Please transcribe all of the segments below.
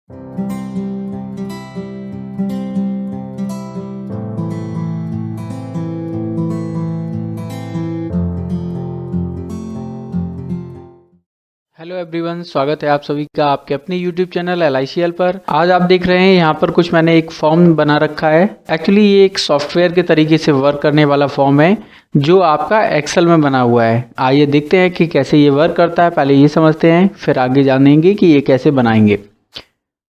Hello everyone, स्वागत है आप सभी का आपके अपने यूट्यूब चैनल LICL पर। आज आप देख रहे हैं यहाँ पर कुछ मैंने एक फॉर्म बना रखा है। एक्चुअली ये एक सॉफ्टवेयर के तरीके से वर्क करने वाला फॉर्म है जो आपका एक्सेल में बना हुआ है। आइए देखते हैं कि कैसे ये वर्क करता है। पहले ये समझते हैं, फिर आगे जानेंगे कि ये कैसे बनाएंगे।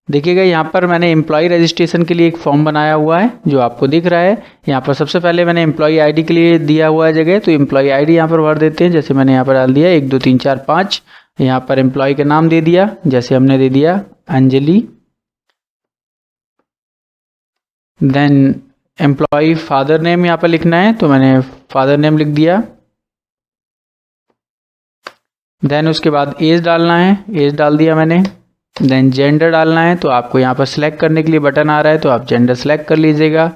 देखिएगा यहाँ पर मैंने एम्प्लॉय रजिस्ट्रेशन के लिए एक फॉर्म बनाया हुआ है जो आपको दिख रहा है। यहाँ पर सबसे पहले मैंने एम्प्लॉय आईडी के लिए दिया हुआ है जगह, तो एम्प्लॉय आईडी यहाँ पर भर देते हैं। जैसे मैंने यहाँ पर डाल दिया 1 2 3 4 5। यहाँ पर एम्प्लॉय का नाम दे दिया, जैसे हमने दे दिया Anjali. Then employ father name यहाँ पर लिखना है, तो मैंने फादर नेम लिख दिया। देन उसके बाद एज डालना है, एज डाल दिया मैंने। देन जेंडर डालना है, तो आपको यहाँ पर सिलेक्ट करने के लिए बटन आ रहा है, तो आप जेंडर सेलेक्ट कर लीजिएगा।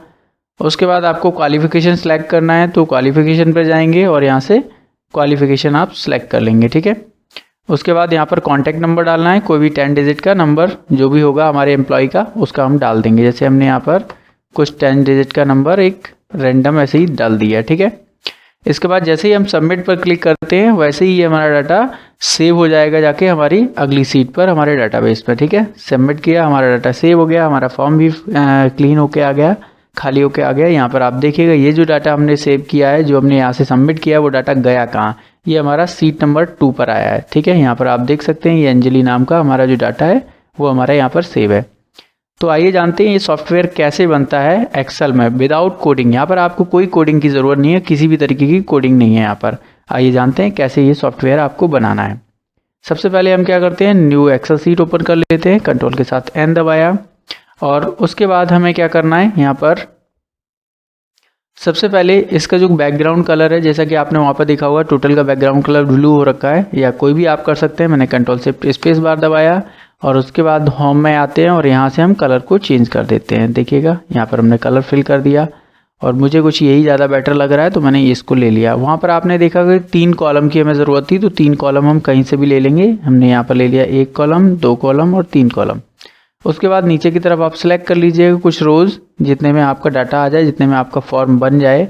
उसके बाद आपको क्वालिफिकेशन सेलेक्ट करना है, तो क्वालिफिकेशन पर जाएंगे और यहाँ से क्वालिफिकेशन आप सेलेक्ट कर लेंगे, ठीक है। उसके बाद यहाँ पर कॉन्टैक्ट नंबर डालना है, कोई भी 10 डिजिट का नंबर जो भी होगा हमारे एम्प्लॉय का, उसका हम डाल देंगे। जैसे हमने यहाँ पर कुछ 10 डिजिट का नंबर एक रैंडम ऐसे ही डाल दिया, ठीक है। इसके बाद जैसे ही हम सबमिट पर क्लिक करते हैं वैसे ही ये हमारा डाटा सेव हो जाएगा जाके हमारी अगली सीट पर, हमारे डाटाबेस पर, ठीक है। सबमिट किया, हमारा डाटा सेव हो गया, हमारा फॉर्म भी क्लीन होके आ गया, खाली होके आ गया। यहाँ पर आप देखिएगा ये जो डाटा हमने सेव किया है, जो हमने यहाँ से सबमिट किया है, वो डाटा गया कहाँ, ये हमारा सीट नंबर 2 पर आया है, ठीक है। यहाँ पर आप देख सकते हैं ये अंजलि नाम का हमारा जो डाटा है वो हमारा यहाँ पर सेव है। तो आइए जानते हैं ये सॉफ्टवेयर कैसे बनता है एक्सेल में विदाउट कोडिंग। यहाँ पर आपको कोई कोडिंग की ज़रूरत नहीं है, किसी भी तरीके की कोडिंग नहीं है यहाँ पर। आइए जानते हैं कैसे ये सॉफ्टवेयर आपको बनाना है। सबसे पहले हम क्या करते हैं, न्यू एक्सेल सीट ओपन कर लेते हैं, कंट्रोल के साथ N दबाया। और उसके बाद हमें क्या करना है, यहाँ पर सबसे पहले इसका जो बैकग्राउंड कलर है, जैसा कि आपने वहाँ पर देखा होगा टोटल का बैकग्राउंड कलर ब्लू हो रखा है, या कोई भी आप कर सकते हैं। मैंने कंट्रोल शिफ्ट स्पेस बार दबाया और उसके बाद होम में आते हैं और यहाँ से हम कलर को चेंज कर देते हैं। देखिएगा यहाँ पर हमने कलर फिल कर दिया और मुझे कुछ यही ज़्यादा बेटर लग रहा है, तो मैंने इसको ले लिया। वहाँ पर आपने देखा कि 3 कॉलम की हमें ज़रूरत थी, तो 3 कॉलम हम कहीं से भी ले लेंगे। हमने यहाँ पर ले लिया 1 कॉलम, 2 कॉलम और 3 कॉलम। उसके बाद नीचे की तरफ आप सेलेक्ट कर लीजिएगा कुछ रोज़, जितने में आपका डाटा आ जाए, जितने में आपका फॉर्म बन जाए।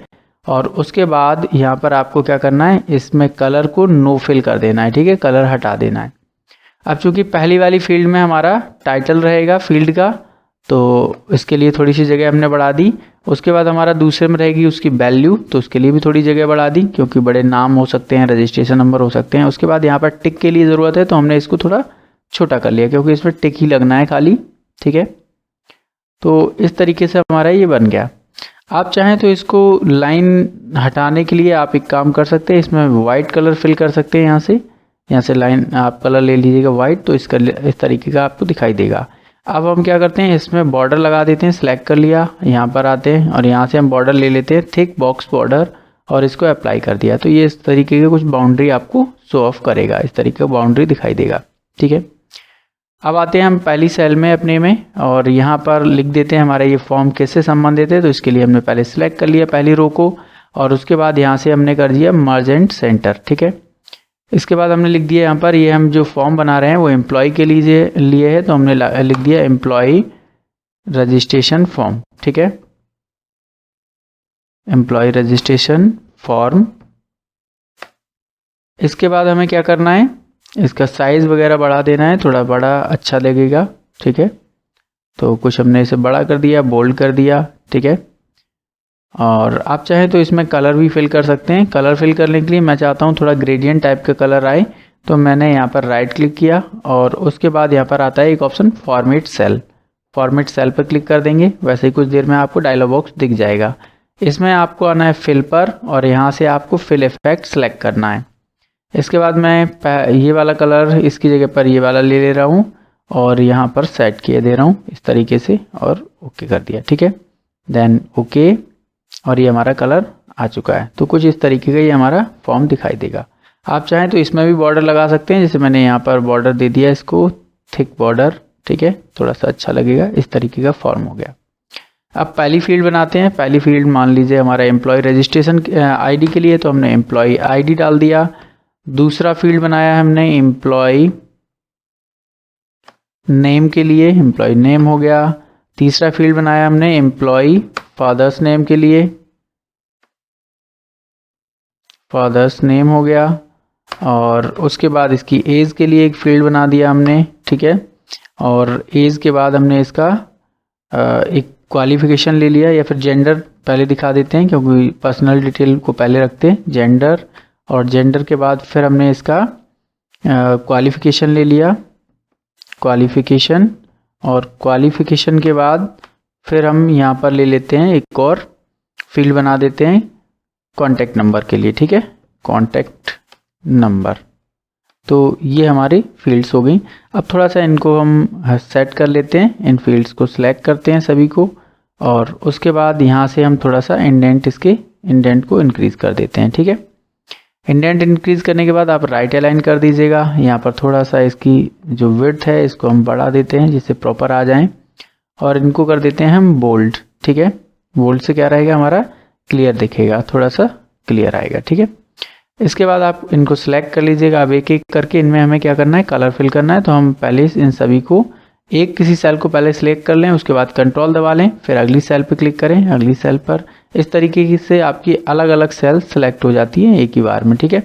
और उसके बाद यहाँ पर आपको क्या करना है, इसमें कलर को नो फिल कर देना है, ठीक है, कलर हटा देना है। अब चूंकि पहली वाली फील्ड में हमारा टाइटल रहेगा फील्ड का, तो इसके लिए थोड़ी सी जगह हमने बढ़ा दी। उसके बाद हमारा दूसरे में रहेगी उसकी वैल्यू, तो उसके लिए भी थोड़ी जगह बढ़ा दी, क्योंकि बड़े नाम हो सकते हैं, रजिस्ट्रेशन नंबर हो सकते हैं। उसके बाद यहाँ पर टिक के लिए ज़रूरत है, तो हमने इसको थोड़ा छोटा कर लिया, क्योंकि इसमें टिक ही लगना है खाली, ठीक है। तो इस तरीके से हमारा ये बन गया। आप चाहें तो इसको लाइन हटाने के लिए आप एक काम कर सकते हैं, इसमें वाइट कलर फिल कर सकते हैं। यहाँ से लाइन आप कलर ले लीजिएगा वाइट, तो इसका इस तरीके का आपको दिखाई देगा। अब हम क्या करते हैं, इसमें बॉर्डर लगा देते हैं। सिलेक्ट कर लिया, यहाँ पर आते हैं और यहाँ से हम बॉर्डर ले लेते हैं, थिक बॉक्स बॉर्डर, और इसको अप्लाई कर दिया। तो ये इस तरीके के कुछ बाउंड्री आपको शो ऑफ करेगा, इस तरीके का बाउंड्री दिखाई देगा, ठीक है। अब आते हैं हम पहली सेल में अपने में, और यहाँ पर लिख देते हैं हमारा ये फॉर्म किससे संबंधित है। तो इसके लिए हमने पहले सिलेक्ट कर लिया पहली रो को, और उसके बाद यहाँ से हमने कर दिया मर्ज एंड सेंटर, ठीक है। इसके बाद हमने लिख दिया यहाँ पर, ये हम जो फॉर्म बना रहे हैं वो एम्प्लॉय के लिए है, तो हमने लिख दिया एम्प्लॉय रजिस्ट्रेशन फॉर्म, ठीक है, एम्प्लॉय रजिस्ट्रेशन फॉर्म। इसके बाद हमें क्या करना है, इसका साइज़ वगैरह बढ़ा देना है, थोड़ा बड़ा अच्छा लगेगा, ठीक है। तो कुछ हमने इसे बड़ा कर दिया, बोल्ड कर दिया, ठीक है। और आप चाहें तो इसमें कलर भी फिल कर सकते हैं। कलर फिल करने के लिए मैं चाहता हूँ थोड़ा ग्रेडियंट टाइप का कलर आए, तो मैंने यहाँ पर राइट क्लिक किया और उसके बाद यहाँ पर आता है एक option format cell. Format cell पर क्लिक कर देंगे, वैसे ही कुछ देर में आपको डायलॉग बॉक्स दिख जाएगा। इसमें आपको आना है फिल पर, और यहाँ से आपको फिल इफेक्ट सेलेक्ट करना है। इसके बाद मैं ये वाला कलर इसकी जगह पर ये वाला ले ले रहा हूँ और यहाँ पर सेट किए दे रहा हूँ इस तरीके से, और ओके कर दिया, ठीक है। देन ओके, और ये हमारा कलर आ चुका है। तो कुछ इस तरीके का ये हमारा फॉर्म दिखाई देगा। आप चाहें तो इसमें भी बॉर्डर लगा सकते हैं, जैसे मैंने यहाँ पर बॉर्डर दे दिया इसको, थिक बॉर्डर, ठीक है, थोड़ा सा अच्छा लगेगा। इस तरीके का फॉर्म हो गया। अब पहली फील्ड बनाते हैं। पहली फील्ड मान लीजिए हमारा एम्प्लॉय रजिस्ट्रेशन आईडी के लिए, तो हमने एम्प्लॉय आईडी डाल दिया। दूसरा फील्ड बनाया हमने एम्प्लॉय नेम के लिए एम्प्लॉय नेम हो गया। तीसरा फील्ड बनाया हमने एम्प्लॉय फादर्स नेम के लिए, फादर्स नेम हो गया। और उसके बाद इसकी एज के लिए एक फील्ड बना दिया हमने, ठीक है। और एज के बाद हमने इसका एक क्वालिफिकेशन ले लिया, या फिर जेंडर पहले दिखा देते हैं क्योंकि पर्सनल डिटेल को पहले रखते हैं, जेंडर। और जेंडर के बाद फिर हमने इसका क्वालिफिकेशन ले लिया, क्वालिफिकेशन। और क्वालिफिकेशन के बाद फिर हम यहाँ पर ले लेते हैं एक और फील्ड बना देते हैं कॉन्टैक्ट नंबर के लिए, ठीक है, कॉन्टैक्ट नंबर। तो ये हमारी फील्ड्स हो गई। अब थोड़ा सा इनको हम सेट कर लेते हैं, इन फील्ड्स को सिलेक्ट करते हैं सभी को। और उसके बाद यहाँ से हम थोड़ा सा इंडेंट को इंक्रीज़ कर देते हैं, ठीक है। इंडेंट इंक्रीज़ करने के बाद आप राइट अलाइन कर दीजिएगा। यहाँ पर थोड़ा सा इसकी जो विड्थ है इसको हम बढ़ा देते हैं जिससे प्रॉपर आ जाएं। और इनको कर देते हैं हम बोल्ड, ठीक है। बोल्ड से क्या रहेगा, हमारा क्लियर दिखेगा, थोड़ा सा क्लियर आएगा, ठीक है। इसके बाद आप इनको सिलेक्ट कर लीजिएगा। अब एक एक करके इनमें हमें क्या करना है, कलर फिल करना है। तो हम पहले इन सभी को किसी सेल को पहले सिलेक्ट कर लें, उसके बाद कंट्रोल दबा लें, फिर अगली सेल पर क्लिक करें, अगली सेल पर। इस तरीके से आपकी अलग अलग सेल सेलेक्ट हो जाती हैं एक ही बार में, ठीक है।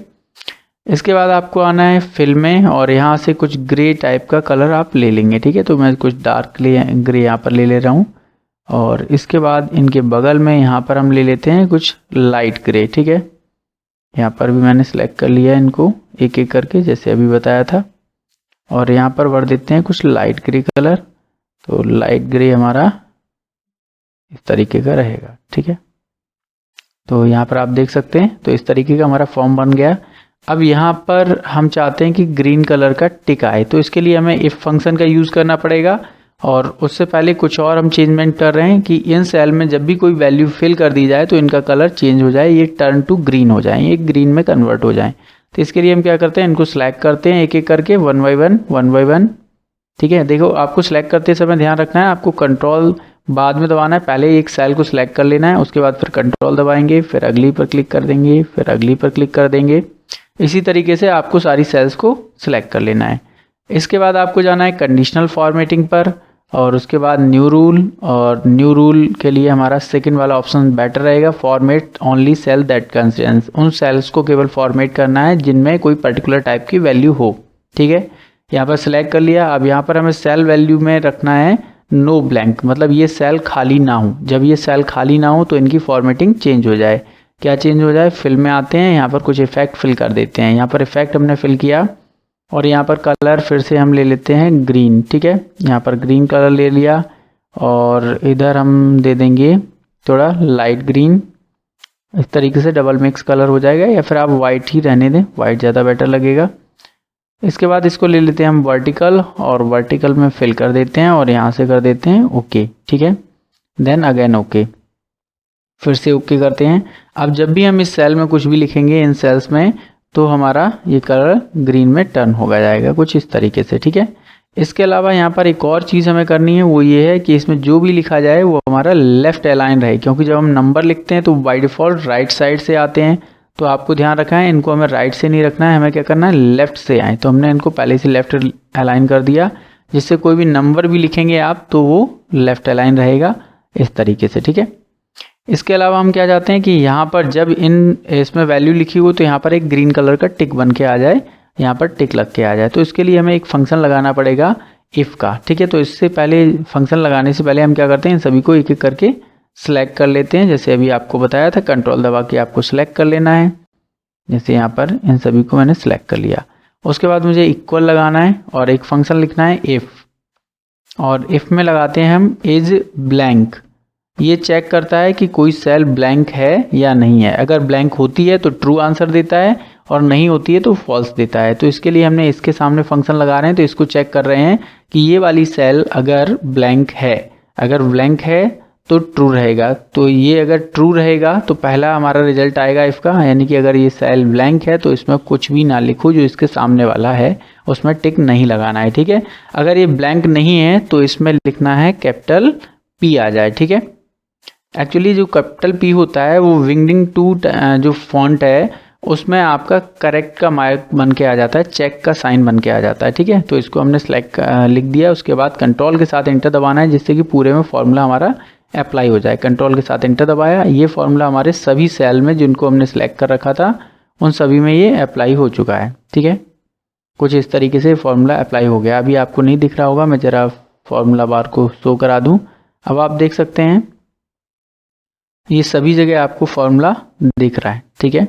इसके बाद आपको आना है फिल में, और यहाँ से कुछ ग्रे टाइप का कलर आप ले लेंगे, ठीक है। तो मैं कुछ डार्क ग्रे यहाँ पर ले रहा हूँ। और इसके बाद इनके बगल में यहाँ पर हम ले लेते हैं कुछ लाइट ग्रे, ठीक है। यहाँ पर भी मैंने सेलेक्ट कर लिया है इनको एक एक करके, जैसे अभी बताया था। और यहाँ पर भर देते हैं कुछ लाइट ग्रे कलर। तो लाइट ग्रे हमारा इस तरीके का रहेगा, ठीक है। तो यहाँ पर आप देख सकते हैं, तो इस तरीके का हमारा फॉर्म बन गया। अब यहाँ पर हम चाहते हैं कि ग्रीन कलर का टिक आए, तो इसके लिए हमें इफ फंक्शन का यूज़ करना पड़ेगा। और उससे पहले कुछ और हम चेंजमेंट कर रहे हैं कि इन सेल में जब भी कोई वैल्यू फिल कर दी जाए तो इनका कलर चेंज हो जाए, ये टर्न टू ग्रीन हो जाए, ये ग्रीन में कन्वर्ट हो जाए। तो इसके लिए हम क्या करते हैं, इनको सिलेक्ट करते हैं एक एक करके, वन बाई वन, ठीक है। देखो आपको सिलेक्ट करते समय ध्यान रखना है, आपको कंट्रोल बाद में दबाना है, पहले एक सेल को सिलेक्ट कर लेना है, उसके बाद फिर कंट्रोल दबाएंगे, फिर अगली पर क्लिक कर देंगे, फिर अगली पर क्लिक कर देंगे। इसी तरीके से आपको सारी सेल्स को सिलेक्ट कर लेना है। इसके बाद आपको जाना है कंडीशनल फॉर्मेटिंग पर, और उसके बाद न्यू रूल। और न्यू रूल के लिए हमारा सेकंड वाला ऑप्शन बेटर रहेगा, format only cell that contains. उन सेल्स को केवल फॉर्मेट करना है जिनमें कोई पर्टिकुलर टाइप की वैल्यू हो, ठीक है। यहाँ पर सिलेक्ट कर लिया। अब यहाँ पर हमें सेल वैल्यू में रखना है नो ब्लैंक, मतलब ये सेल खाली ना हो। जब ये सेल खाली ना हो तो इनकी फॉर्मेटिंग चेंज हो जाए। क्या चेंज हो जाए, फिल में आते हैं, यहाँ पर कुछ इफेक्ट फिल कर देते हैं। यहाँ पर इफेक्ट हमने फिल किया, और यहाँ पर कलर फिर से हम ले लेते हैं ग्रीन, ठीक है। यहाँ पर ग्रीन कलर ले लिया, और इधर हम दे देंगे थोड़ा लाइट ग्रीन। इस तरीके से डबल मिक्स कलर हो जाएगा, या फिर आप वाइट ही रहने दें, वाइट ज़्यादा बेटर लगेगा। इसके बाद इसको ले लेते हैं हम वर्टिकल, और वर्टिकल में फिल कर देते हैं, और यहाँ से कर देते हैं ओके, ठीक है। देन अगेन ओके, फिर से ओके करते हैं। अब जब भी हम इस सेल में कुछ भी लिखेंगे इन सेल्स में, तो हमारा ये कलर ग्रीन में टर्न होगा जाएगा कुछ इस तरीके से, ठीक है। इसके अलावा यहाँ पर एक और चीज़ हमें करनी है, वो ये है कि इसमें जो भी लिखा जाए वो हमारा लेफ़्ट अलाइन रहे, क्योंकि जब हम नंबर लिखते हैं तो बाय डिफ़ॉल्ट राइट साइड से आते हैं। तो आपको ध्यान रखना है, इनको हमें राइट से नहीं रखना है, हमें क्या करना है, लेफ़्ट से आए। तो हमने इनको पहले से लेफ़्ट अलाइन कर दिया, जिससे कोई भी नंबर भी लिखेंगे आप तो वो लेफ़्ट अलाइन रहेगा इस तरीके से, ठीक है। इसके अलावा हम क्या चाहते हैं कि यहाँ पर जब इसमें वैल्यू लिखी हो तो यहाँ पर एक ग्रीन कलर का टिक बन के आ जाए, यहाँ पर टिक लग के आ जाए। तो इसके लिए हमें एक फंक्शन लगाना पड़ेगा इफ़ का, ठीक है। तो इससे पहले फंक्शन लगाने से पहले हम क्या करते हैं, इन सभी को एक एक करके सिलेक्ट कर लेते हैं। जैसे अभी आपको बताया था, कंट्रोल दबा के आपको सिलेक्ट कर लेना है। जैसे यहाँ पर इन सभी को मैंने सिलेक्ट कर लिया। उसके बाद मुझे इक्वल लगाना है और एक फंक्शन लिखना है इफ़, और इफ़ में लगाते हैं हम इज ब्लैंक। ये चेक करता है कि कोई सेल ब्लैंक है या नहीं है। अगर ब्लैंक होती है तो ट्रू आंसर देता है, और नहीं होती है तो फॉल्स देता है। तो इसके लिए हमने इसके सामने फंक्शन लगा रहे हैं, तो इसको चेक कर रहे हैं कि ये वाली सेल अगर ब्लैंक है, अगर ब्लैंक है तो ट्रू रहेगा। तो ये अगर ट्रू रहेगा तो पहला हमारा रिजल्ट आएगा इफ़ का, यानी कि अगर ये सेल ब्लैंक है तो इसमें कुछ भी ना लिखो, जो इसके सामने वाला है उसमें टिक नहीं लगाना है, ठीक है। अगर ये ब्लैंक नहीं है तो इसमें लिखना है कैपिटल P आ जाए, ठीक है। एक्चुअली जो कैपिटल P होता है वो विंगडिंग 2 जो फॉन्ट है उसमें आपका करेक्ट का मार्क बन के आ जाता है, चेक का साइन बन के आ जाता है, ठीक है। तो इसको हमने सेलेक्ट लिख दिया। उसके बाद कंट्रोल के साथ एंटर दबाना है जिससे कि पूरे में फॉर्मूला हमारा अप्लाई हो जाए। कंट्रोल के साथ एंटर दबाया, ये फॉर्मूला हमारे सभी सेल में जिनको हमने सेलेक्ट कर रखा था उन सभी में ये अप्लाई हो चुका है, ठीक है। कुछ इस तरीके से फॉर्मूला अप्लाई हो गया। अभी आपको नहीं दिख रहा होगा, मैं ज़रा फॉर्मूला बार को शो करा दूँ। अब आप देख सकते हैं ये सभी जगह आपको फॉर्मूला दिख रहा है, ठीक है।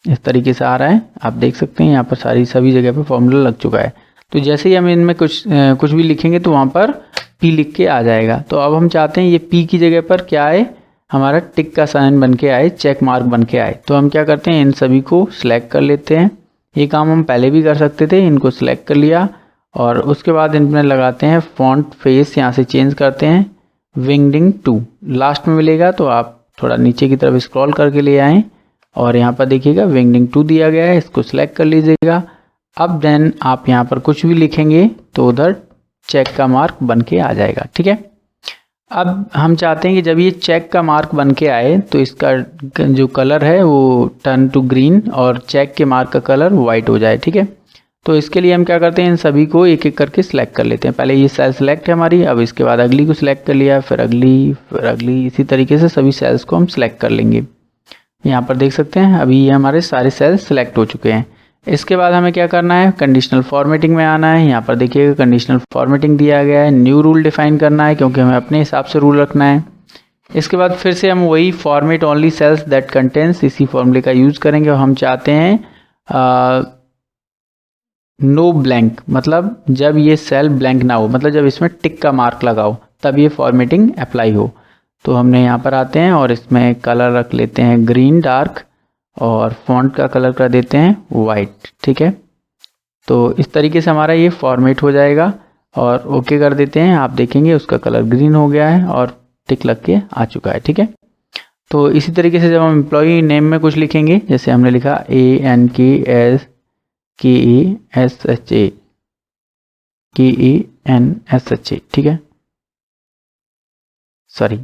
इस तरीके से आ रहा है, आप देख सकते हैं यहाँ पर सभी जगह पे फॉर्मूला लग चुका है। तो जैसे ही हम इनमें कुछ भी लिखेंगे तो वहाँ पर P लिख के आ जाएगा। तो अब हम चाहते हैं ये P की जगह पर क्या आए, हमारा टिक का साइन बन के आए, चेक मार्क बन के आए। तो हम क्या करते हैं, इन सभी को सिलेक्ट कर लेते हैं। ये काम हम पहले भी कर सकते थे, इनको सिलेक्ट कर लिया और उसके बाद इनमें लगाते हैं फॉन्ट फेस, यहाँ से चेंज करते हैं विंगडिंग 2 लास्ट में मिलेगा। तो आप थोड़ा नीचे की तरफ स्क्रॉल करके ले आएँ और यहाँ पर देखिएगा विंगडिंग 2 दिया गया है, इसको सिलेक्ट कर लीजिएगा। अब देन आप यहाँ पर कुछ भी लिखेंगे तो उधर चेक का मार्क बन के आ जाएगा, ठीक है। अब हम चाहते हैं कि जब ये चेक का मार्क बन के आए तो इसका जो कलर है वो टर्न टू ग्रीन और चेक के मार्क का कलर वाइट हो जाए, ठीक है। तो इसके लिए हम क्या करते हैं, इन सभी को एक एक करके सिलेक्ट कर लेते हैं। पहले ये सेल सिलेक्ट है हमारी, अब इसके बाद अगली को सिलेक्ट कर लिया, फिर अगली, इसी तरीके से सभी सेल्स को हम सिलेक्ट कर लेंगे। यहाँ पर देख सकते हैं अभी ये हमारे सारे सेल्स सिलेक्ट हो चुके हैं। इसके बाद हमें क्या करना है, कंडीशनल फॉर्मेटिंग में आना है। यहाँ पर देखिएगा कंडीशनल फॉर्मेटिंग दिया गया है, न्यू रूल डिफाइन करना है क्योंकि हमें अपने हिसाब से रूल रखना है। इसके बाद फिर से हम वही format only cells that contains, इसी फॉर्मूले का यूज़ करेंगे और हम चाहते हैं नो ब्लैंक, मतलब जब ये सेल ब्लैंक ना हो, मतलब जब इसमें टिक का मार्क लगा हो तब ये फॉर्मेटिंग अप्लाई हो। तो हमने यहाँ पर आते हैं और इसमें कलर रख लेते हैं ग्रीन डार्क और फॉन्ट का कलर कर देते हैं वाइट, ठीक है। तो इस तरीके से हमारा ये फॉर्मेट हो जाएगा और ओके कर देते हैं। आप देखेंगे उसका कलर ग्रीन हो गया है और टिक लग के आ चुका है, ठीक है। तो इसी तरीके से जब हम एम्प्लॉई नेम में कुछ लिखेंगे, जैसे हमने लिखा KENSHA, ठीक है, सॉरी।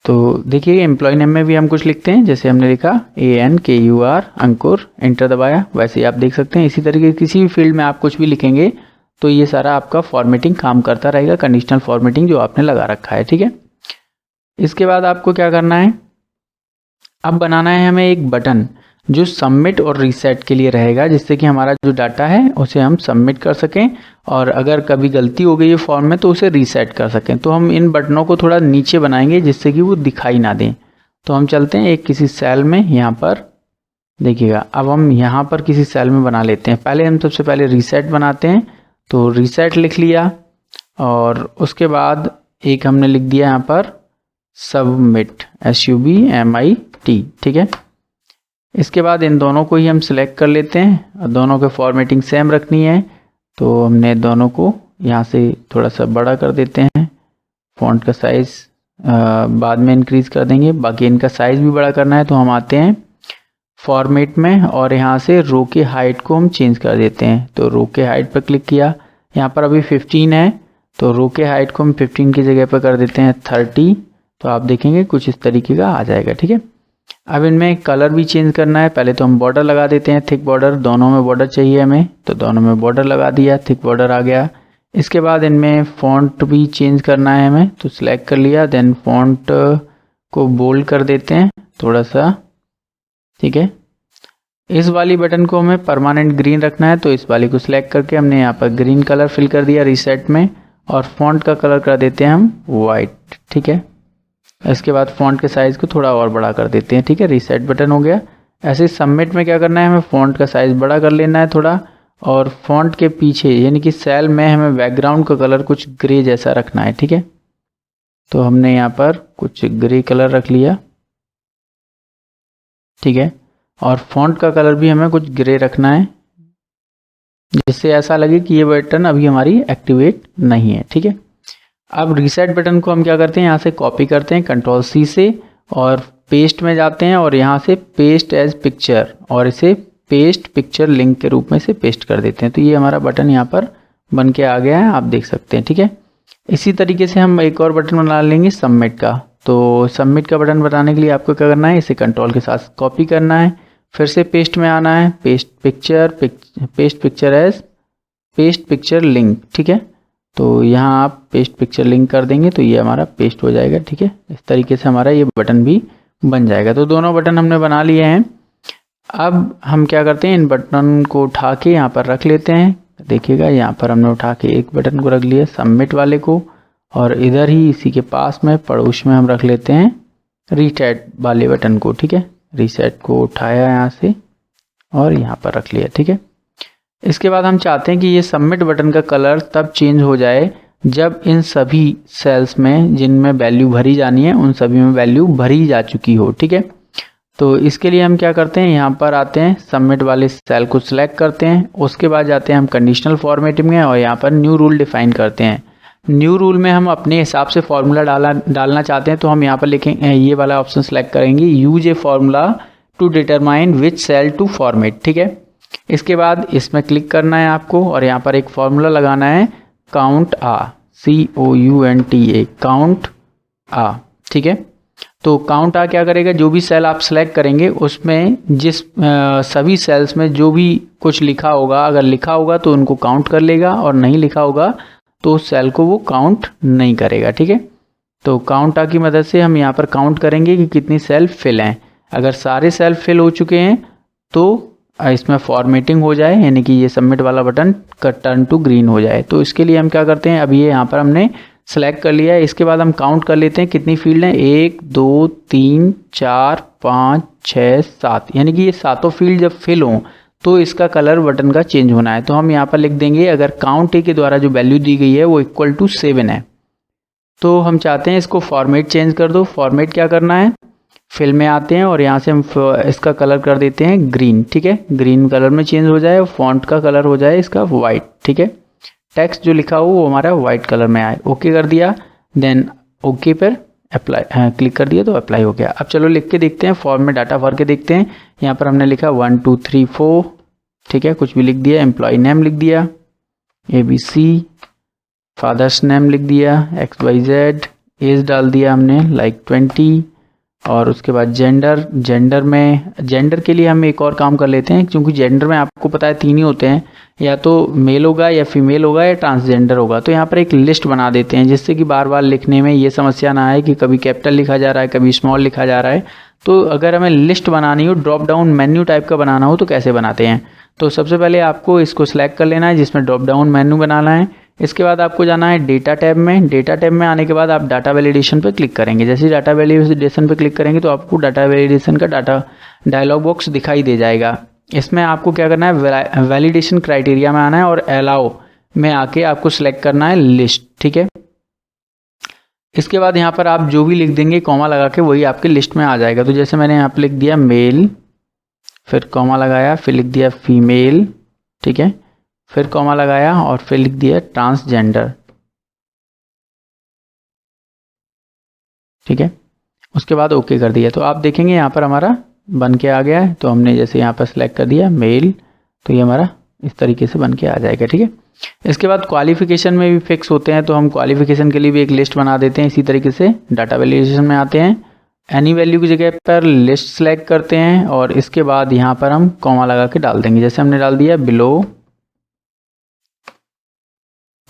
तो देखिए एम्प्लॉय नेम में भी हम कुछ लिखते हैं, जैसे हमने लिखा ANKUR अंकुर, एंटर दबाया। वैसे ही आप देख सकते हैं इसी तरीके किसी भी फील्ड में आप कुछ भी लिखेंगे तो ये सारा आपका फॉर्मेटिंग काम करता रहेगा, कंडीशनल फॉर्मेटिंग जो आपने लगा रखा है, ठीक है। इसके बाद आपको क्या करना है, अब बनाना है हमें एक बटन जो सबमिट और रीसेट के लिए रहेगा, जिससे कि हमारा जो डाटा है उसे हम सबमिट कर सकें और अगर कभी गलती हो गई है फॉर्म में तो उसे रीसेट कर सकें। तो हम इन बटनों को थोड़ा नीचे बनाएंगे जिससे कि वो दिखाई ना दें। तो हम चलते हैं एक किसी सेल में, यहाँ पर देखिएगा अब हम यहाँ पर किसी सेल में बना लेते हैं। पहले हम सबसे पहले रीसेट बनाते हैं, तो रीसेट लिख लिया और उसके बाद एक हमने लिख दिया यहाँ पर सबमिट, SUBMIT, ठीक है। इसके बाद इन दोनों को ही हम सिलेक्ट कर लेते हैं और दोनों के फॉर्मेटिंग सेम रखनी है। तो हमने दोनों को यहाँ से थोड़ा सा बड़ा कर देते हैं, फॉन्ट का साइज़ बाद में इंक्रीज़ कर देंगे। बाकी इनका साइज़ भी बड़ा करना है तो हम आते हैं फॉर्मेट में और यहाँ से रो के हाइट को हम चेंज कर देते हैं। तो रो के हाइट पर क्लिक किया, यहाँ पर अभी 15 है तो रो के हाइट को हम 15 की जगह पर कर देते हैं 30। तो आप देखेंगे कुछ इस तरीके का आ जाएगा, ठीक है। अब इनमें कलर भी चेंज करना है। पहले तो हम बॉर्डर लगा देते हैं, थिक बॉर्डर, दोनों में बॉर्डर चाहिए हमें, तो दोनों में बॉर्डर लगा दिया, थिक बॉर्डर आ गया। इसके बाद इनमें फ़ॉन्ट भी चेंज करना है हमें, तो सिलेक्ट कर लिया, देन फ़ॉन्ट को बोल्ड कर देते हैं थोड़ा सा, ठीक है। इस वाली बटन को हमें परमानेंट ग्रीन रखना है, तो इस वाली को सिलेक्ट करके हमने यहाँ पर ग्रीन कलर फिल कर दिया रीसेट में और फॉन्ट का कलर कर देते हैं हम वाइट, ठीक है। इसके बाद फॉन्ट के साइज़ को थोड़ा और बड़ा कर देते हैं, ठीक है। रीसेट बटन हो गया। ऐसे सबमिट में क्या करना है, हमें फ़ॉन्ट का साइज़ बड़ा कर लेना है थोड़ा और फॉन्ट के पीछे यानी कि सेल में हमें बैकग्राउंड का कलर कुछ ग्रे जैसा रखना है, ठीक है। तो हमने यहाँ पर कुछ ग्रे कलर रख लिया, ठीक है। और फॉन्ट का कलर भी हमें कुछ ग्रे रखना है जिससे ऐसा लगे कि ये बटन अभी हमारी एक्टिवेट नहीं है, ठीक है। अब रीसेट बटन को हम क्या करते हैं, यहाँ से कॉपी करते हैं Ctrl+C से और पेस्ट में जाते हैं और यहाँ से पेस्ट एज पिक्चर और इसे पेस्ट पिक्चर लिंक के रूप में से पेस्ट कर देते हैं। तो ये हमारा बटन यहाँ पर बन के आ गया है, आप देख सकते हैं, ठीक है। इसी तरीके से हम एक और बटन बना लेंगे सबमिट का। तो सबमिट का बटन बनाने के लिए आपको क्या करना है, इसे कंट्रोल के साथ कॉपी करना है, फिर से पेस्ट में आना है, पेस्ट पिक्चर लिंक, ठीक है। तो यहाँ आप पेस्ट पिक्चर लिंक कर देंगे तो ये हमारा पेस्ट हो जाएगा, ठीक है। इस तरीके से हमारा ये बटन भी बन जाएगा। तो दोनों बटन हमने बना लिए हैं। अब हम क्या करते हैं, इन बटन को उठा के यहाँ पर रख लेते हैं। देखिएगा यहाँ पर हमने उठा के एक बटन को रख लिया सबमिट वाले को, और इधर ही इसी के पास में पड़ोस में हम रख लेते हैं रीसेट वाले बटन को, ठीक है। रीसेट को उठाया यहाँ से और यहाँ पर रख लिया, ठीक है। इसके बाद हम चाहते हैं कि ये सबमिट बटन का कलर तब चेंज हो जाए जब इन सभी सेल्स में जिनमें वैल्यू भरी जानी है उन सभी में वैल्यू भरी जा चुकी हो, ठीक है। तो इसके लिए हम क्या करते हैं, यहाँ पर आते हैं, सबमिट वाले सेल को सिलेक्ट करते हैं, उसके बाद जाते हैं हम कंडीशनल फॉर्मेटिंग में और यहाँ पर न्यू रूल डिफाइन करते हैं। न्यू रूल में हम अपने हिसाब से फॉर्मूला डालना चाहते हैं, तो हम यहाँ पर लिखेंगे, ये वाला ऑप्शन सेलेक्ट करेंगे, use a formula to determine which cell to format, ठीक है। इसके बाद इसमें क्लिक करना है आपको और यहाँ पर एक फॉर्मूला लगाना है काउंट आ, COUNTA, काउंट आ, ठीक है। तो काउंट आ क्या करेगा, जो भी सेल आप सेलेक्ट करेंगे उसमें जिस सभी सेल्स में जो भी कुछ लिखा होगा, अगर लिखा होगा तो उनको काउंट कर लेगा और नहीं लिखा होगा तो उस सेल को वो काउंट नहीं करेगा, ठीक है। तो काउंट आ की मदद से हम यहाँ पर काउंट करेंगे कि कितनी सेल फिल हैं। अगर सारे सेल फिल हो चुके हैं तो इसमें फॉर्मेटिंग हो जाए, यानी कि ये सबमिट वाला बटन का टर्न टू ग्रीन हो जाए। तो इसके लिए हम क्या करते हैं, अब ये यहाँ पर हमने सेलेक्ट कर लिया है। इसके बाद हम काउंट कर लेते हैं कितनी फील्ड हैं, 1 2 3 4 5 6 7, यानी कि ये सातों फील्ड जब फिल हों तो इसका कलर बटन का चेंज होना है। तो हम यहाँ पर लिख देंगे, अगर काउंट ए के द्वारा जो वैल्यू दी गई है वो इक्वल टू 7 है, तो हम चाहते हैं इसको फॉर्मेट चेंज कर दो। फॉर्मेट क्या करना है, फिल में आते हैं और यहाँ से हम इसका कलर कर देते हैं ग्रीन, ठीक है। ग्रीन कलर में चेंज हो जाए, फॉन्ट का कलर हो जाए इसका वाइट, ठीक है। टेक्स्ट जो लिखा हो वो हमारा वाइट कलर में आए। ओके कर दिया, देन ओके पर अप्लाई क्लिक कर दिया तो अप्लाई हो गया। अब चलो लिख के देखते हैं, फॉर्म में डाटा भर के देखते हैं। यहाँ पर हमने लिखा 1 2 3 4, ठीक है, कुछ भी लिख दिया, एम्प्लॉय नेम लिख दिया, ABC, फादर्स नेम लिख दिया, XYZ, एज डाल दिया हमने लाइक 20, और उसके बाद जेंडर के लिए हम एक और काम कर लेते हैं, क्योंकि जेंडर में आपको पता है 3 ही होते हैं, या तो मेल होगा या फीमेल होगा या ट्रांसजेंडर होगा। तो यहाँ पर एक लिस्ट बना देते हैं जिससे कि बार बार लिखने में ये समस्या ना आए कि कभी कैपिटल लिखा जा रहा है कभी स्मॉल लिखा जा रहा है। तो अगर हमें लिस्ट बनानी हो, ड्रॉप डाउन मेन्यू टाइप का बनाना हो तो कैसे बनाते हैं, तो सबसे पहले आपको इसको सिलेक्ट कर लेना है जिसमें ड्रॉप डाउन मेन्यू बनाना है। इसके बाद आपको जाना है डेटा टैब में। डेटा टैब में आने के बाद आप डाटा वैलिडेशन पर क्लिक करेंगे। जैसे ही डाटा वैलिडेशन पर क्लिक करेंगे तो आपको डाटा वैलिडेशन का डाटा डायलॉग बॉक्स दिखाई दे जाएगा। इसमें आपको क्या करना है, वैलिडेशन क्राइटेरिया में आना है और अलाउ में आके आपको सिलेक्ट करना है लिस्ट, ठीक है। इसके बाद यहाँ पर आप जो भी लिख देंगे कॉमा लगा के वही आपके लिस्ट में आ जाएगा। तो जैसे मैंने यहाँ पर लिख दिया मेल, फिर कॉमा लगाया, फिर लिख दिया फीमेल, ठीक है, फिर कॉमा लगाया और फिर लिख दिया ट्रांसजेंडर, ठीक है। उसके बाद ओके कर दिया। तो आप देखेंगे यहाँ पर हमारा बन के आ गया है। तो हमने जैसे यहाँ पर सिलेक्ट कर दिया मेल, तो ये हमारा इस तरीके से बन के आ जाएगा, ठीक है। इसके बाद क्वालिफिकेशन में भी फिक्स होते हैं, तो हम क्वालिफिकेशन के लिए भी एक लिस्ट बना देते हैं। इसी तरीके से डाटा वैलिडेशन में आते हैं, एनी वैल्यू की जगह पर लिस्ट सेलेक्ट करते हैं और इसके बाद यहाँ पर हम कॉमा लगा के डाल देंगे। जैसे हमने डाल दिया बिलो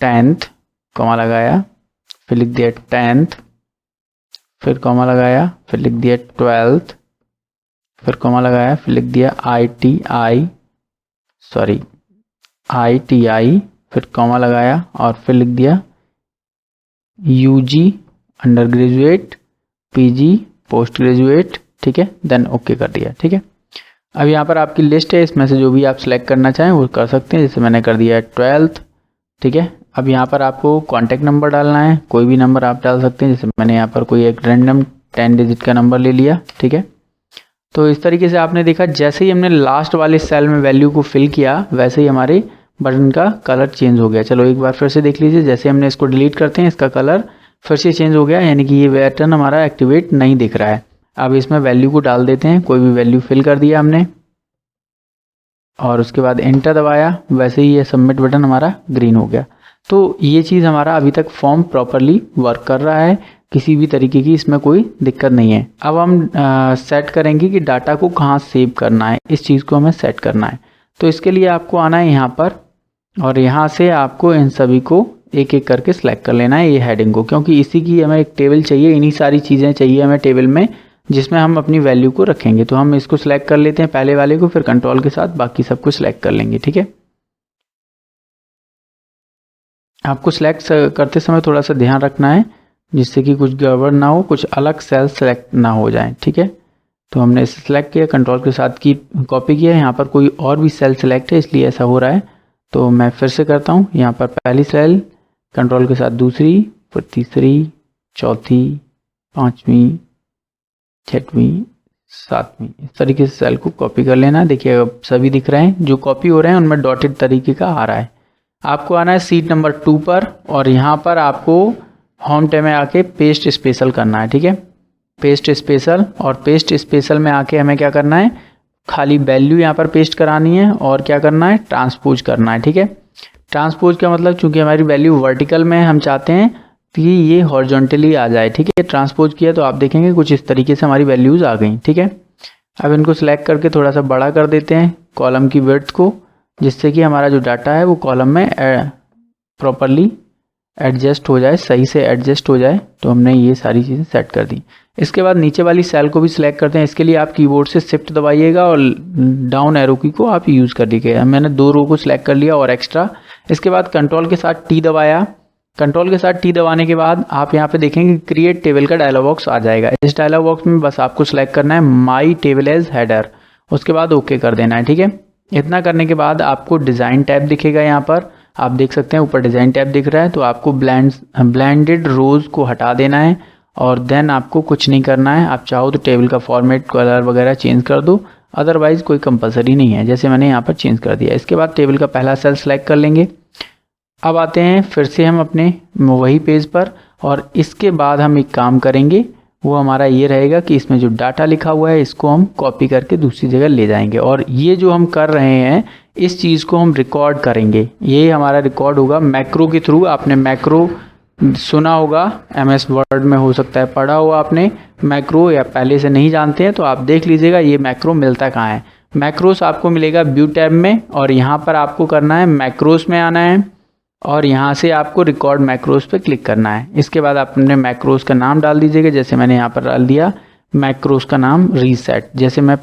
10th, कॉमा लगाया, फिर लिख दिया 10th, फिर कॉमा लगाया, फिर लिख दिया 12th, फिर कॉमा लगाया, फिर लिख दिया ITI, फिर कॉमा लगाया और फिर लिख दिया UG under graduate, PG post graduate, ठीक है, देन ओके कर दिया, ठीक है। अब यहाँ पर आपकी लिस्ट है, इसमें से जो भी आप सिलेक्ट करना चाहें वो कर सकते हैं। जैसे मैंने कर दिया 12th, ठीक है। अब यहाँ पर आपको कॉन्टैक्ट नंबर डालना है, कोई भी नंबर आप डाल सकते हैं। जैसे मैंने यहाँ पर कोई एक रैंडम 10 डिजिट का नंबर ले लिया, ठीक है। तो इस तरीके से आपने देखा, जैसे ही हमने लास्ट वाले सेल में वैल्यू को फिल किया वैसे ही हमारे बटन का कलर चेंज हो गया। चलो एक बार फिर से देख लीजिए, जैसे हमने इसको डिलीट करते हैं इसका कलर फिर से चेंज हो गया, यानी कि ये बटन हमारा एक्टिवेट नहीं दिख रहा है। अब इसमें वैल्यू को डाल देते हैं, कोई भी वैल्यू फिल कर दिया हमने और उसके बाद एंटर दबाया, वैसे ही ये सबमिट बटन हमारा ग्रीन हो गया। तो ये चीज़ हमारा अभी तक फॉर्म प्रॉपरली वर्क कर रहा है। किसी भी तरीके की इसमें कोई दिक्कत नहीं है। अब हम सेट करेंगे कि डाटा को कहाँ सेव करना है, इस चीज़ को हमें सेट करना है। तो इसके लिए आपको आना है यहाँ पर और यहाँ से आपको इन सभी को एक एक करके सिलेक्ट कर लेना है, ये हेडिंग को, क्योंकि इसी की हमें एक टेबल चाहिए, इन्हीं सारी चीज़ें चाहिए हमें टेबल में जिसमें हम अपनी वैल्यू को रखेंगे। तो हम इसको सिलेक्ट कर लेते हैं पहले वाले को, फिर कंट्रोल के साथ बाकी सबको सिलेक्ट कर लेंगे। ठीक है, आपको सिलेक्ट करते समय थोड़ा सा ध्यान रखना है जिससे कि कुछ गड़बड़ ना हो, कुछ अलग सेल सेलेक्ट ना हो जाए। ठीक है, तो हमने इसे सिलेक्ट किया, कंट्रोल के साथ की कॉपी किया, यहाँ पर कोई और भी सेल सेलेक्ट है इसलिए ऐसा हो रहा है। तो मैं फिर से करता हूँ, यहाँ पर पहली सेल, कंट्रोल के साथ दूसरी, फिर तीसरी, चौथी, पाँचवीं, छठवीं, सातवीं, इस तरीके से सेल को कॉपी कर लेना है। देखिए अब सभी दिख रहे हैं, जो कॉपी हो रहे हैं उनमें डॉटेड तरीके का आ रहा है। आपको आना है सीट नंबर 2 पर और यहाँ पर आपको होम टैब में आके पेस्ट स्पेशल करना है। ठीक है, पेस्ट स्पेशल, और पेस्ट स्पेशल में आके हमें क्या करना है, खाली वैल्यू यहाँ पर पेस्ट करानी है और क्या करना है, ट्रांसपोज करना है। ठीक है, ट्रांसपोज का मतलब चूंकि हमारी वैल्यू वर्टिकल में है, हम चाहते हैं कि ये हॉरिजॉन्टली आ जाए। ठीक है, ट्रांसपोज किया तो आप देखेंगे कुछ इस तरीके से हमारी वैल्यूज़ आ गई। ठीक है, अब इनको सिलेक्ट करके थोड़ा सा बड़ा कर देते हैं कॉलम की विड्थ को, जिससे कि हमारा जो डाटा है वो कॉलम में प्रॉपरली एडजस्ट हो जाए, सही से एडजस्ट हो जाए। तो हमने ये सारी चीज़ें सेट कर दी। इसके बाद नीचे वाली सेल को भी सिलेक्ट करते हैं। इसके लिए आप कीबोर्ड से शिफ्ट दबाइएगा और डाउन एरो की को आप यूज़ कर लीजिएगा। मैंने 2 रो को सिलेक्ट कर लिया और एक्स्ट्रा। इसके बाद कंट्रोल के साथ टी दबाया, कंट्रोल के साथ टी दबाने के बाद आप यहाँ पे देखेंगे क्रिएट टेबल का डायलॉग बॉक्स आ जाएगा। इस डायलॉग बॉक्स में बस आपको सिलेक्ट करना है माई टेबल एज हेडर, उसके बाद ओके कर देना है। ठीक है, इतना करने के बाद आपको डिज़ाइन टैब दिखेगा। यहाँ पर आप देख सकते हैं ऊपर डिज़ाइन टैब दिख रहा है, तो आपको ब्लेंडेड रोज़ को हटा देना है और देन आपको कुछ नहीं करना है। आप चाहो तो टेबल का फॉर्मेट, कलर वगैरह चेंज कर दो, अदरवाइज़ कोई कंपलसरी नहीं है, जैसे मैंने यहाँ पर चेंज कर दिया। इसके बाद टेबल का पहला सेल सेलेक्ट कर लेंगे। अब आते हैं फिर से हम अपने वही पेज पर, और इसके बाद हम एक काम करेंगे, वो हमारा ये रहेगा कि इसमें जो डाटा लिखा हुआ है इसको हम कॉपी करके दूसरी जगह ले जाएंगे और ये जो हम कर रहे हैं इस चीज़ को हम रिकॉर्ड करेंगे। ये हमारा रिकॉर्ड होगा मैक्रो के थ्रू। आपने मैक्रो सुना होगा, MS वर्ड में हो सकता है पढ़ा हो आपने मैक्रो, या पहले से नहीं जानते हैं तो आप देख लीजिएगा ये मैक्रो मिलता कहाँ है। मैक्रोस आपको मिलेगा व्यू टैब में, और यहाँ पर आपको करना है मैक्रोस में आना है और यहाँ से आपको रिकॉर्ड मैक्रोस पे क्लिक करना है। इसके बाद आप अपने मैक्रोस का नाम डाल दीजिएगा, जैसे मैंने यहाँ पर डाल दिया मैक्रोस का नाम रीसेट। जैसे मैं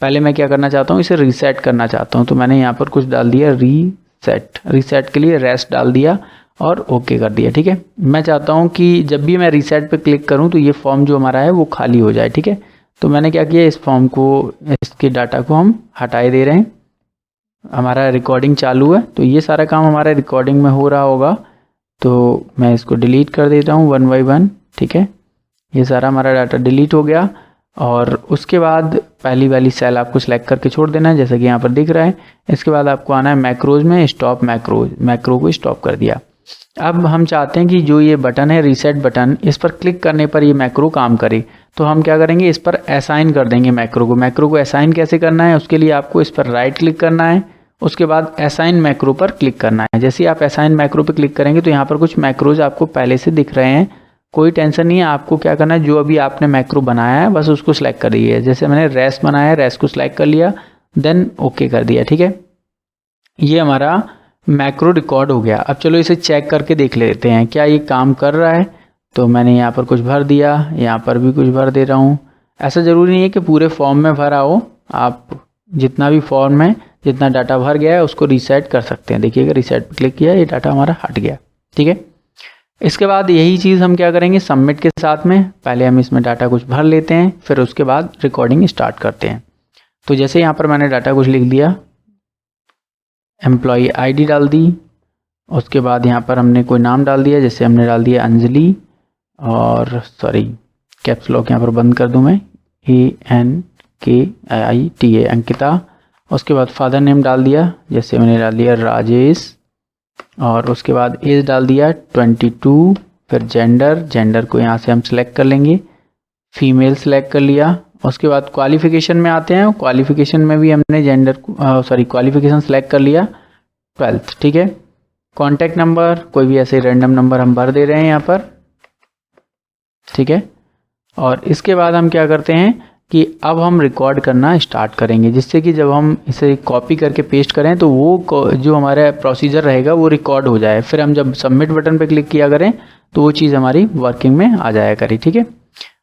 पहले मैं क्या करना चाहता हूँ, इसे रीसेट करना चाहता हूँ, तो मैंने यहाँ पर कुछ डाल दिया रीसेट के लिए रेस्ट डाल दिया और ओके कर दिया। ठीक है, मैं चाहता हूँ कि जब भी मैं रीसेट पे क्लिक करूँ तो ये फॉर्म जो हमारा है वो खाली हो जाए। ठीक है, तो मैंने क्या किया, इस फॉर्म को, इसके डाटा को हम हटाए दे रहे हैं। हमारा रिकॉर्डिंग चालू है तो ये सारा काम हमारा रिकॉर्डिंग में हो रहा होगा, तो मैं इसको डिलीट कर देता हूँ 1 by 1। ठीक है, ये सारा हमारा डाटा डिलीट हो गया और उसके बाद पहली वाली सेल आपको सेलेक्ट करके छोड़ देना है, जैसा कि यहाँ पर दिख रहा है। इसके बाद आपको आना है मैक्रोज में, स्टॉप मैक्रो को स्टॉप कर दिया। अब हम चाहते हैं कि जो ये बटन है रीसेट बटन, इस पर क्लिक करने पर ये मैक्रो काम करे, तो हम क्या करेंगे, इस पर असाइन कर देंगे मैक्रो को असाइन कैसे करना है, उसके लिए आपको इस पर राइट क्लिक करना है, उसके बाद असाइन मैक्रो पर क्लिक करना है। जैसे ही आप असाइन मैक्रो पर क्लिक करेंगे तो यहाँ पर कुछ मैक्रोज आपको पहले से दिख रहे हैं, कोई टेंशन नहीं है। आपको क्या करना है, जो अभी आपने मैक्रो बनाया है बस उसको सिलेक्ट कर दीजिए। जैसे मैंने रेस्ट बनाया है, रेस्ट को सिलेक्ट कर लिया, देन ओके कर दिया। ठीक है, ये हमारा मैक्रो रिकॉर्ड हो गया। अब चलो इसे चेक करके देख लेते हैं क्या ये काम कर रहा है। तो मैंने यहाँ पर कुछ भर दिया, यहाँ पर भी कुछ भर दे रहा हूँ। ऐसा ज़रूरी नहीं है कि पूरे फॉर्म में भरा हो, आप जितना भी फॉर्म में जितना डाटा भर गया है उसको रीसेट कर सकते हैं। देखिएगा रीसेट पर क्लिक किया, ये डाटा हमारा हट गया। ठीक है, इसके बाद यही चीज़ हम क्या करेंगे, सबमिट के साथ में पहले हम इसमें डाटा कुछ भर लेते हैं, फिर उसके बाद रिकॉर्डिंग स्टार्ट करते हैं। तो जैसे यहाँ पर मैंने डाटा कुछ लिख दिया, एम्प्लॉई ID डाल दी, उसके बाद यहाँ पर हमने कोई नाम डाल दिया, जैसे हमने डाल दिया अंजलि, और सॉरी कैप्स लॉक यहाँ पर बंद कर दूँ मैं, ANKITA अंकिता। उसके बाद फादर नेम डाल दिया, जैसे मैंने डाल दिया राजेश, और उसके बाद एज डाल दिया 22। फिर जेंडर को यहाँ से हम सिलेक्ट कर लेंगे, फीमेल सेलेक्ट कर लिया। उसके बाद क्वालिफिकेशन में आते हैं, क्वालिफिकेशन में भी हमने क्वालिफिकेशन सेलेक्ट कर लिया 12th। ठीक है, कॉन्टैक्ट नंबर कोई भी ऐसे रैंडम नंबर हम भर दे रहे हैं यहाँ पर, ठीक है। और इसके बाद हम क्या करते हैं कि अब हम रिकॉर्ड करना स्टार्ट करेंगे, जिससे कि जब हम इसे कॉपी करके पेस्ट करें तो वो जो हमारा प्रोसीजर रहेगा वो रिकॉर्ड हो जाए। फिर हम जब सबमिट बटन पर क्लिक किया करें तो वो चीज़ हमारी वर्किंग में आ जाया करी। ठीक है,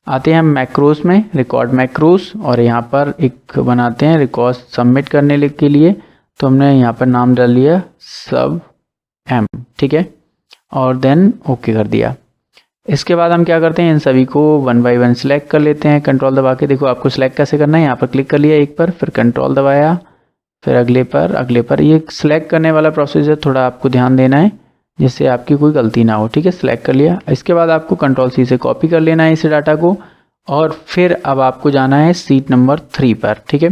आते हैं हम मैक्रोस में, रिकॉर्ड मैक्रोस, और यहाँ पर एक बनाते हैं रिकॉर्ड सबमिट करने के लिए। तो हमने यहाँ पर नाम डाल लिया सब एम। ठीक है, और देन ओके कर दिया। इसके बाद हम क्या करते हैं, इन सभी को वन बाय वन सिलेक्ट कर लेते हैं कंट्रोल दबा के। देखो आपको सिलेक्ट कैसे करना है, यहाँ पर क्लिक कर लिया एक पर, फिर कंट्रोल दबाया, फिर अगले पर। ये सिलेक्ट करने वाला प्रोसीजर थोड़ा आपको ध्यान देना है जिससे आपकी कोई गलती ना हो। ठीक है, सिलेक्ट कर लिया। इसके बाद आपको कंट्रोल सी से कॉपी कर लेना है इस डाटा को, और फिर अब आपको जाना है सीट नंबर 3 पर। ठीक है,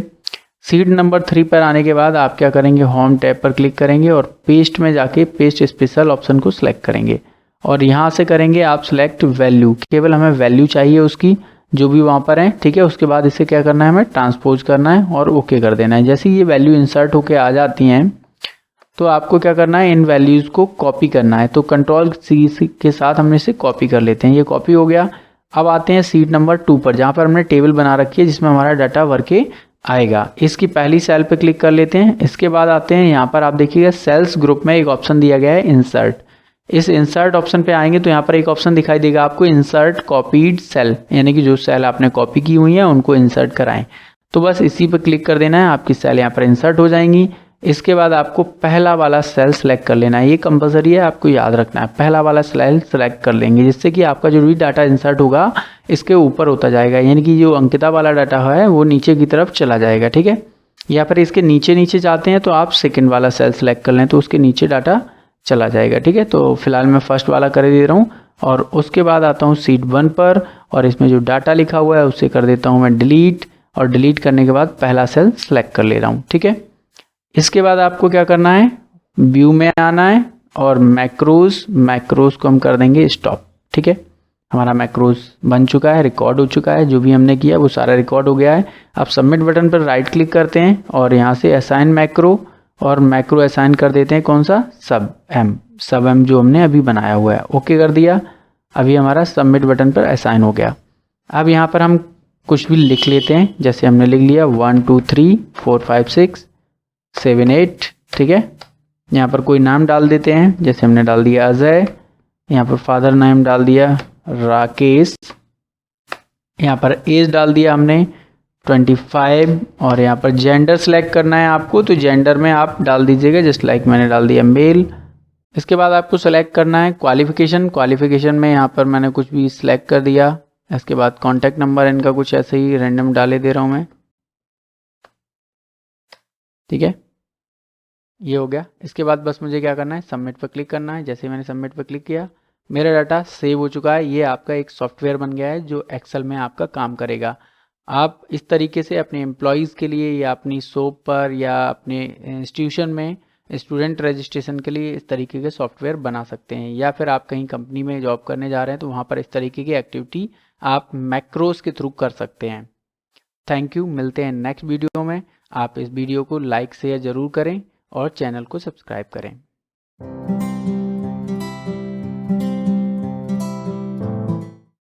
सीट नंबर 3 पर आने के बाद आप क्या करेंगे, होम टैब पर क्लिक करेंगे और पेस्ट में जाके पेस्ट स्पेशल ऑप्शन को सिलेक्ट करेंगे, और यहाँ से करेंगे आप सिलेक्ट वैल्यू। केवल हमें वैल्यू चाहिए उसकी जो भी वहाँ पर है। ठीक है, उसके बाद इसे क्या करना है, हमें ट्रांसपोज करना है और ओके कर देना है। जैसे ये वैल्यू इंसर्ट होके आ जाती हैं तो आपको क्या करना है, इन वैल्यूज़ को कॉपी करना है। तो कंट्रोल सी के साथ हमने इसे कॉपी कर लेते हैं। ये कॉपी हो गया। अब आते हैं सीट नंबर 2 पर, जहाँ पर हमने टेबल बना रखी है जिसमें हमारा डाटा भर के आएगा। इसकी पहली सेल पे क्लिक कर लेते हैं। इसके बाद आते हैं यहाँ पर, आप देखिएगा सेल्स ग्रुप में एक ऑप्शन दिया गया है इंसर्ट। इस इंसर्ट ऑप्शन पे आएंगे तो यहाँ पर एक ऑप्शन दिखाई देगा आपको, इंसर्ट कॉपीड सेल, यानी कि जो सेल आपने कॉपी की हुई है उनको इंसर्ट कराएं। तो बस इसी पर क्लिक कर देना है, आपकी सेल यहाँ पर इंसर्ट हो जाएंगी। इसके बाद आपको पहला वाला सेल सेलेक्ट कर लेना है। ये कंपलसरी है, आपको याद रखना है। पहला वाला सेल सेलेक्ट कर लेंगे जिससे कि आपका जो भी डाटा इंसर्ट होगा इसके ऊपर होता जाएगा, यानी कि जो अंकिता वाला डाटा है वो नीचे की तरफ चला जाएगा। ठीक है, या फिर इसके नीचे नीचे जाते हैं तो आप सेकंड वाला सेल सेलेक्ट कर लें तो उसके नीचे डाटा चला जाएगा। ठीक है, तो फिलहाल मैं फर्स्ट वाला कर दे रहा हूँ, और उसके बाद आता हूँ सीट 1 पर, और इसमें जो डाटा लिखा हुआ है उसे कर देता हूँ मैं डिलीट, और डिलीट करने के बाद पहला सेल सेलेक्ट कर ले रहा हूँ। ठीक है, इसके बाद आपको क्या करना है, व्यू में आना है और मैक्रोस को हम कर देंगे स्टॉप। ठीक है, हमारा मैक्रोस बन चुका है, रिकॉर्ड हो चुका है, जो भी हमने किया वो सारा रिकॉर्ड हो गया है। अब सबमिट बटन पर राइट क्लिक करते हैं और यहाँ से असाइन मैक्रो, और मैक्रो असाइन कर देते हैं कौन सा, सब एम जो हमने अभी बनाया हुआ है। ओके कर दिया। अभी हमारा सबमिट बटन पर असाइन हो गया। अब यहाँ पर हम कुछ भी लिख लेते हैं, जैसे हमने लिख लिया 1 2 3 4 5 6 7 8। ठीक है, यहाँ पर कोई नाम डाल देते हैं, जैसे हमने डाल दिया अजय। यहाँ पर फादर नेम डाल दिया राकेश। यहाँ पर एज डाल दिया हमने 25, और यहाँ पर जेंडर सेलेक्ट करना है आपको, तो जेंडर में आप डाल दीजिएगा जस्ट लाइक मैंने डाल दिया मेल। इसके बाद आपको सेलेक्ट करना है क्वालिफिकेशन में यहाँ पर मैंने कुछ भी सिलेक्ट कर दिया। इसके बाद कॉन्टैक्ट नंबर इनका कुछ ऐसे ही रैंडम डाले दे रहा हूँ मैं। ठीक है, ये हो गया। इसके बाद बस मुझे क्या करना है, सबमिट पर क्लिक करना है। जैसे मैंने सबमिट पर क्लिक किया मेरा डाटा सेव हो चुका है। ये आपका एक सॉफ्टवेयर बन गया है जो एक्सेल में आपका काम करेगा। आप इस तरीके से अपने एम्प्लॉयज़ के लिए या अपनी शॉप पर या अपने इंस्टीट्यूशन में स्टूडेंट रजिस्ट्रेशन के लिए इस तरीके के सॉफ्टवेयर बना सकते हैं, या फिर आप कहीं कंपनी में जॉब करने जा रहे हैं तो वहाँ पर इस तरीके की एक्टिविटी आप मैक्रोस के थ्रू कर सकते हैं। थैंक यू, मिलते हैं नेक्स्ट वीडियो में। आप इस वीडियो को लाइक शेयर ज़रूर करें और चैनल को सब्सक्राइब करें।